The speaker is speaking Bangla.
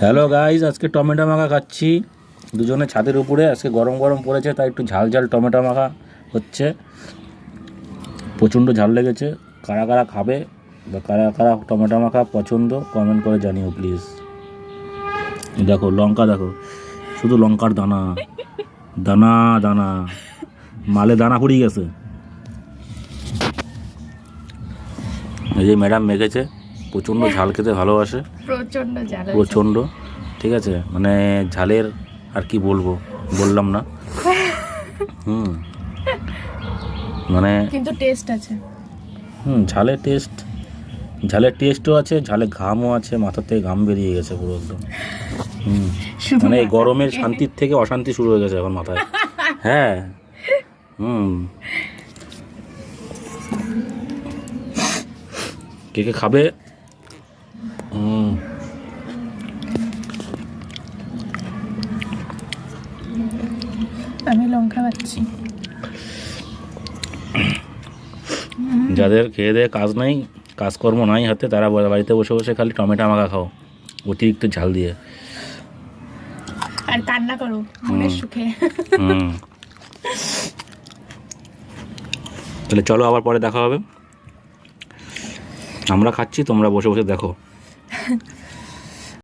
হ্যালো গাইজ, আজকে টমেটো মাখা খাচ্ছি দুজনে ছাদের উপরে। আজকে গরম গরম পড়েছে তাই একটু ঝাল ঝাল টমেটো মাখা হচ্ছে। প্রচণ্ড ঝাল লেগেছে। কারা কারা খাবে বা কারা কারা টমেটো মাখা পছন্দ কমেন্ট করে জানিও প্লিজ। দেখো লঙ্কা, দেখো শুধু লঙ্কার দানা দানা দানা, মালে দানা পড়িয়ে গেছে। এই যে ম্যাডাম মেখেছে, প্রচণ্ড ঝাল খেতে ভালোবাসে, প্রচণ্ড। ঠিক আছে, মানে ঝালের আর কি বলবো, বললাম না। মানে কিন্তু টেস্ট আছে। ঝালের টেস্টও আছে, ঝালে ঘামও আছে, মাথার থেকে ঘাম বেরিয়ে গেছে পুরো একদম। মানে এই গরমের শান্তির থেকে অশান্তি শুরু হয়ে গেছে এখন মাথায়। হ্যাঁ, কে কে খাবে? আমি লঙ্কা পাচ্ছি। যাদের খেয়ে দেয়ে কাজ নাই, কাজকর্ম নাই হাতে, তারা বাড়িতে বসে বসে খালি টমেটো মাখা খাও অতিরিক্ত ঝাল দিয়ে, আর কান্না করো মনের সুখে। তাহলে চলো আবার পরে দেখা হবে। আমরা খাচ্ছি, তোমরা বসে বসে দেখো।